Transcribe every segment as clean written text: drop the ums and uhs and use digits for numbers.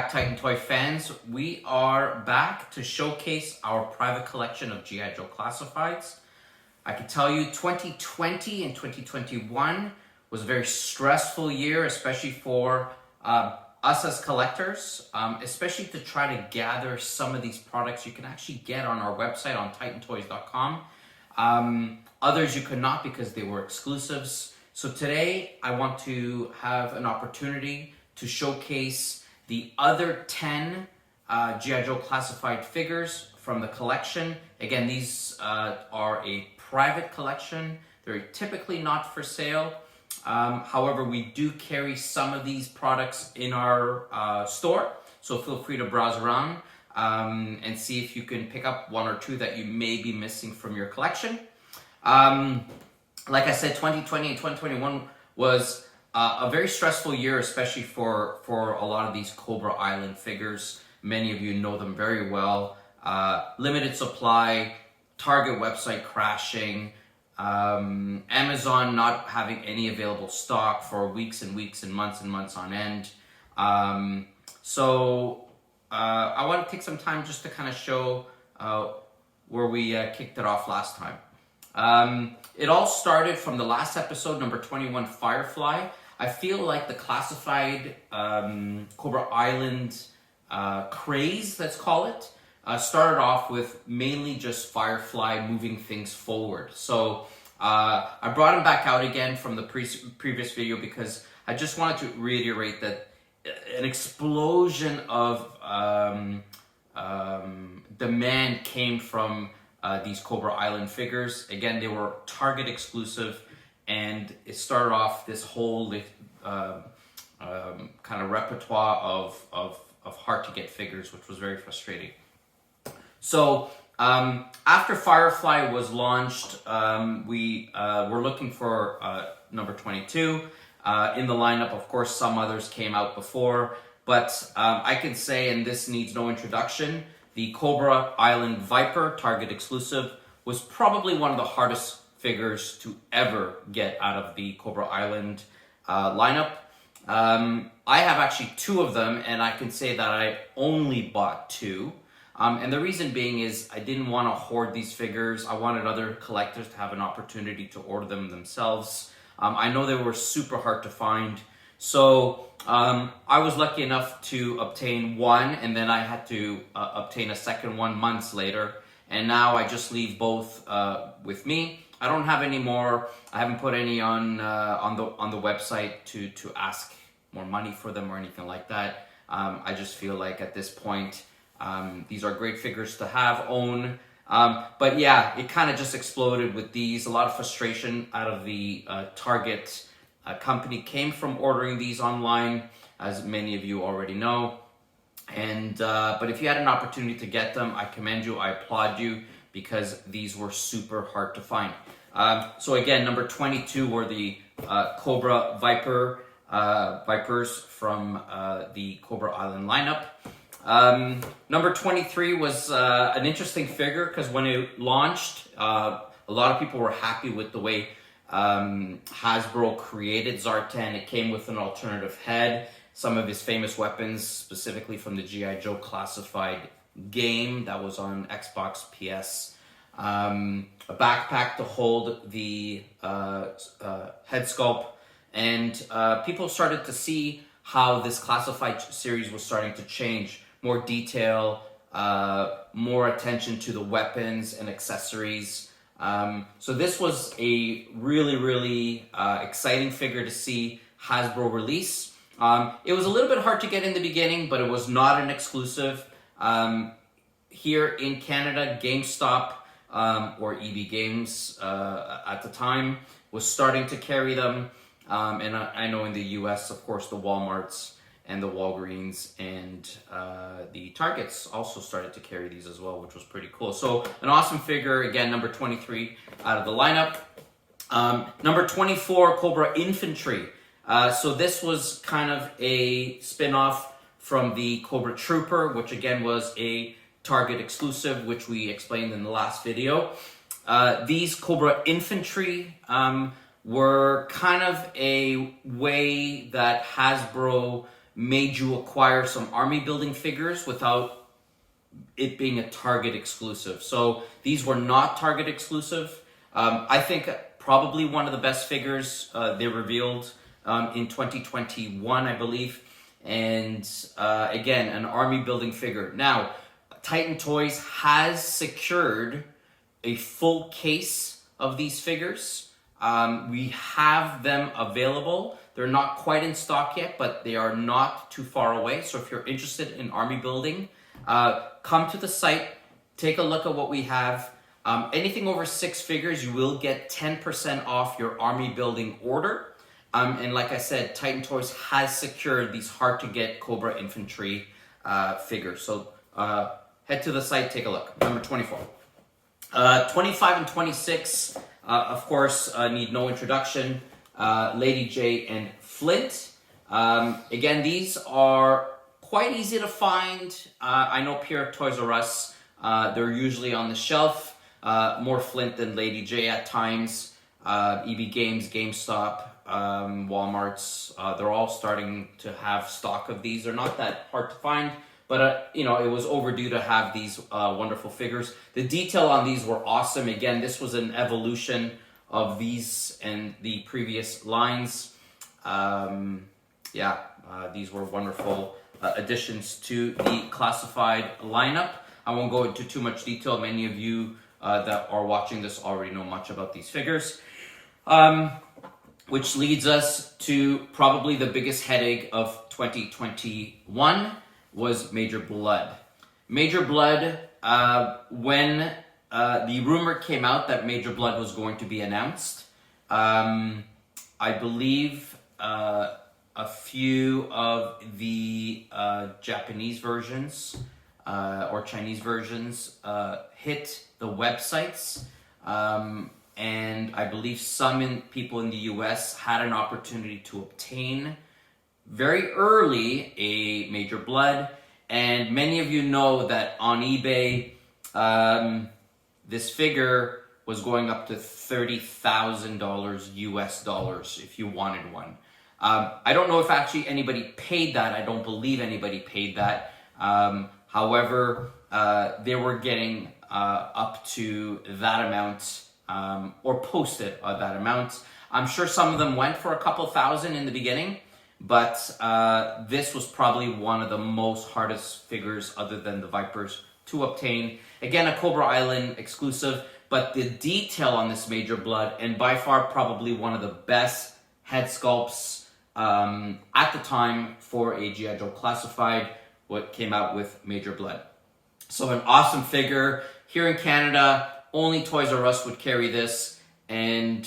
back, Titan Toy fans. We are back to showcase our private collection of G.I Joe Classifieds. I can tell you 2020 and 2021 was a very stressful year, especially for us as collectors, especially to try to gather some of these products you can actually get on our website on titantoys.com. Others you could not because they were exclusives. So today I want to have an opportunity to showcase the other 10 G.I Joe Classified figures from the collection. Again, these are a private collection. They're typically not for sale. However, we do carry some of these products in our store, so feel free to browse around and see if you can pick up one or two that you may be missing from your collection. Like I said, 2020 and 2021 was a very stressful year, especially for a lot of these Cobra Island figures. Many of you know them very well. Limited supply, Target website crashing, Amazon not having any available stock for weeks and weeks and months on end. So I want to take some time just to kind of show where we kicked it off last time. It all started from the last episode, number 21, Firefly. I feel like the classified Cobra Island craze, let's call it, started off with mainly just Firefly moving things forward. So I brought him back out again from the previous video because I just wanted to reiterate that an explosion of demand came from these Cobra Island figures. Again, they were Target exclusive, and it started off this whole kind of repertoire of hard to get figures, which was very frustrating. So after Firefly was launched, we were looking for number 22 in the lineup. Of course, some others came out before, but I can say, and this needs no introduction, the Cobra Island Viper, Target exclusive, was probably one of the hardest figures to ever get out of the Cobra Island lineup. I have actually two of them, and I can say that I only bought two. And the reason being is I didn't want to hoard these figures. I wanted other collectors to have an opportunity to order them themselves. I know they were super hard to find. So I was lucky enough to obtain one, and then I had to obtain a second one months later. And now I just leave both with me. I don't have any more. I haven't put any on the website to ask more money for them or anything like that. I just feel like at this point, these are great figures to have, own. But yeah, it kind of just exploded with these. A lot of frustration out of the Target company came from ordering these online, as many of you already know. And but if you had an opportunity to get them, I commend you, I applaud you, because these were super hard to find. So again, number 22 were the Cobra Vipers from the Cobra Island lineup. Number 23 was an interesting figure because when it launched, a lot of people were happy with the way Hasbro created Zarqen. It came with an alternative head, some of his famous weapons, specifically from the G.I Joe Classified game that was on Xbox, PS, a backpack to hold the head sculpt, and people started to see how this Classified series was starting to change. More detail, more attention to the weapons and accessories. So this was a really exciting figure to see Hasbro release. It was a little bit hard to get in the beginning, but it was not an exclusive. Here in Canada, GameStop or EB Games at the time was starting to carry them. And I know in the US, of course, the Walmarts and the Walgreens and the Targets also started to carry these as well, which was pretty cool. So an awesome figure, again, number 23 out of the lineup. Number 24, Cobra Infantry. So this was kind of a spin-off from the Cobra Trooper, which again was a Target exclusive, which we explained in the last video. These Cobra Infantry were kind of a way that Hasbro made you acquire some army building figures without it being a Target exclusive. So these were not Target exclusive. I think probably one of the best figures they revealed in 2021, I believe. And again, an army building figure. Now, Titan Toys has secured a full case of these figures. We have them available. They're not quite in stock yet, but they are not too far away. So if you're interested in army building, come to the site, take a look at what we have. Anything over 6 figures, you will get 10% off your army building order. And like I said, Titan Toys has secured these hard-to-get Cobra Infantry figures. So head to the site, take a look. Number 24. 25 and 26, of course, need no introduction. Lady J and Flint. Again, these are quite easy to find. I know Pure Toys R Us, they're usually on the shelf. More Flint than Lady J at times. EB Games, GameStop, Walmart's, they're all starting to have stock of these. They're not that hard to find, but you know, it was overdue to have these wonderful figures. The detail on these were awesome. Again, this was an evolution of these and the previous lines. These were wonderful additions to the classified lineup. I won't go into too much detail. Many of you that are watching this already know much about these figures. Which leads us to probably the biggest headache of 2021 was Major Blood. Major Blood, when the rumor came out that Major Blood was going to be announced, I believe a few of the Japanese versions or Chinese versions hit the websites. And I believe some people in the US had an opportunity to obtain very early a Major Blood. And many of you know that on eBay, this figure was going up to $30,000 US dollars if you wanted one. I don't know if actually anybody paid that. I don't believe anybody paid that. However, they were getting up to that amount. Or posted that amount. I'm sure some of them went for a couple thousand in the beginning, but this was probably one of the most hardest figures other than the Vipers to obtain. Again, a Cobra Island exclusive, but the detail on this Major Blood, and by far probably one of the best head sculpts at the time for a G.I Joe Classified, what came out with Major Blood. So an awesome figure. Here in Canada, only Toys R Us would carry this, and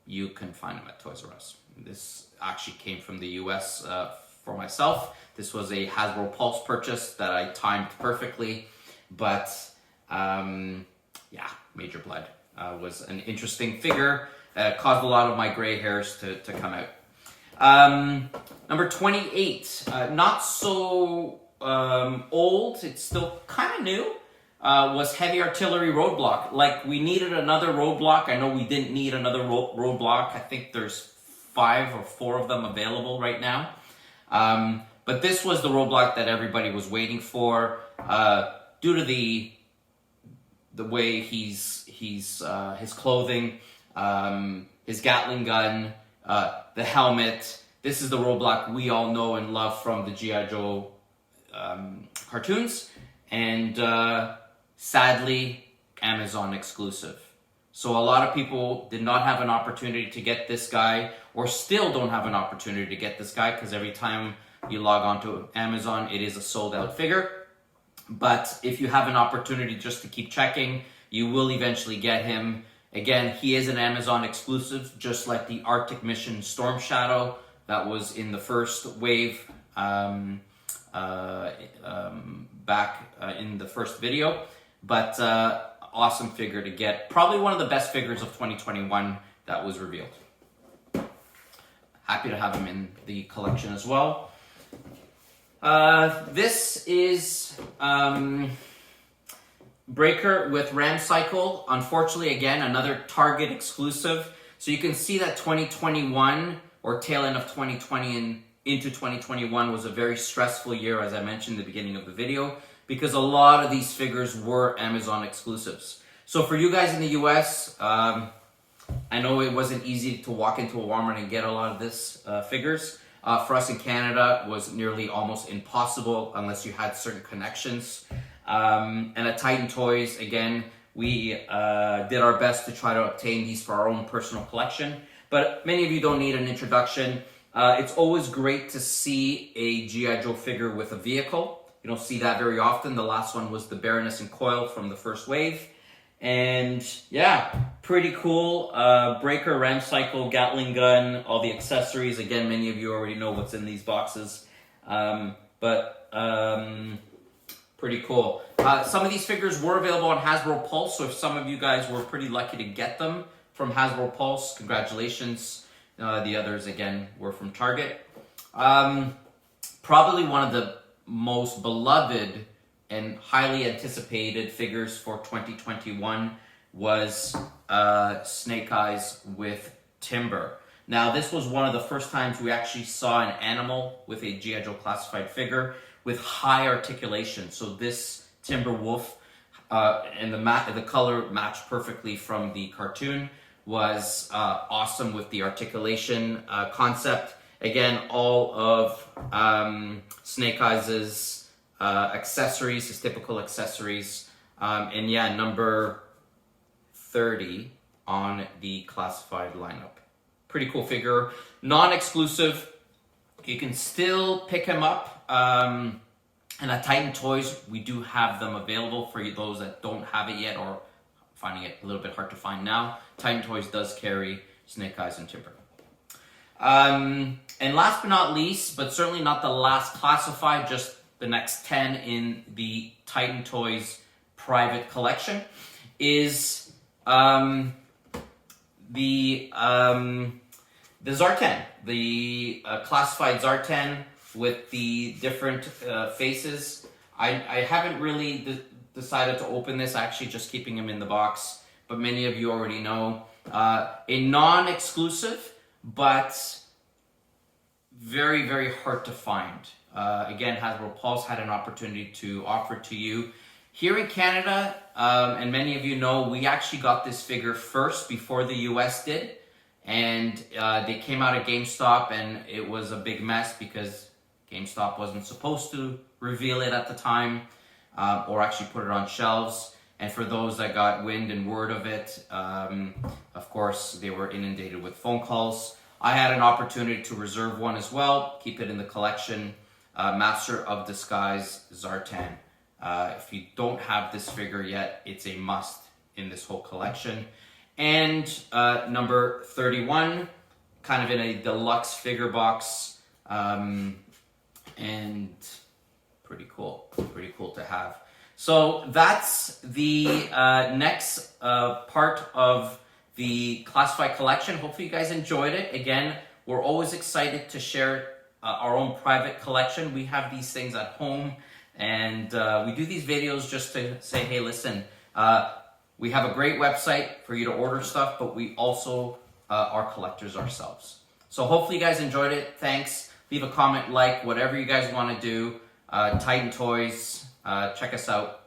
you can find them at Toys R Us. This actually came from the US for myself. This was a Hasbro Pulse purchase that I timed perfectly, but Major Blood was an interesting figure. Caused a lot of my gray hairs to come out. Number 28, not so old, it's still kind of new. Was Heavy Artillery Roadblock. Like, we needed another Roadblock. I know we didn't need another Roadblock. I think there's 5 or 4 of them available right now. But this was the Roadblock that everybody was waiting for. Due to the way his clothing, his Gatling gun, the helmet. This is the Roadblock we all know and love from the G.I Joe cartoons. And sadly, Amazon exclusive. So a lot of people did not have an opportunity to get this guy, or still don't have an opportunity to get this guy, because every time you log on to Amazon, it is a sold out figure. But if you have an opportunity just to keep checking, you will eventually get him. Again, he is an Amazon exclusive, just like the Arctic Mission Storm Shadow that was in the first wave back in the first video. But awesome figure to get. Probably one of the best figures of 2021 that was revealed. Happy to have him in the collection as well. This is Breaker with Ram Cycle. Unfortunately, again, another Target exclusive. So you can see that 2021 or tail end of 2020 and into 2021 was a very stressful year, as I mentioned in the beginning of the video, because a lot of these figures were Amazon exclusives. So for you guys in the US, I know it wasn't easy to walk into a Walmart and get a lot of this figures. For us in Canada, it was nearly almost impossible unless you had certain connections. And at Titan Toys, again, we did our best to try to obtain these for our own personal collection. But many of you don't need an introduction. It's always great to see a G.I. Joe figure with a vehicle. You don't see that very often. The last one was the Baroness and Coil from the first wave. And yeah, pretty cool. Breaker, ram cycle, Gatling gun, all the accessories. Again, many of you already know what's in these boxes. Pretty cool. Some of these figures were available on Hasbro Pulse, so if some of you guys were pretty lucky to get them from Hasbro Pulse, congratulations. The others, again, were from Target. Probably one of the most beloved and highly anticipated figures for 2021 was Snake Eyes with Timber. Now, this was one of the first times we actually saw an animal with a G.I. Joe Classified figure with high articulation. So this Timber Wolf, and the color matched perfectly from the cartoon, was awesome with the articulation concept. Again, all of Snake Eyes' accessories, his typical accessories, and yeah, number 30 on the Classified lineup. Pretty cool figure, non-exclusive. You can still pick him up. And at Titan Toys, we do have them available for those that don't have it yet or finding it a little bit hard to find now. Titan Toys does carry Snake Eyes and Timber. And last but not least, but certainly not the last Classified, just the next 10 in the Titan Toys private collection, is the Zarqen, the Classified Zarqen with the different faces. I haven't really decided to open this, actually just keeping him in the box, but many of you already know. A non-exclusive, but very, very hard to find. Again, Hasbro Pulse had an opportunity to offer it to you. Here in Canada, and many of you know, we actually got this figure first before the US did. And they came out at GameStop, and it was a big mess because GameStop wasn't supposed to reveal it at the time, or actually put it on shelves. And for those that got wind and word of it, of course, they were inundated with phone calls. I had an opportunity to reserve one as well, keep it in the collection. Master of Disguise Zarqen. If you don't have this figure yet, it's a must in this whole collection. And number 31, kind of in a deluxe figure box, and pretty cool to have. So that's the next part of the Classified collection. Hopefully you guys enjoyed it. Again, we're always excited to share our own private collection. We have these things at home, and we do these videos just to say, hey, listen, we have a great website for you to order stuff, but we also are collectors ourselves. So hopefully you guys enjoyed it. Thanks. Leave a comment, like, whatever you guys want to do. Titan Toys, check us out.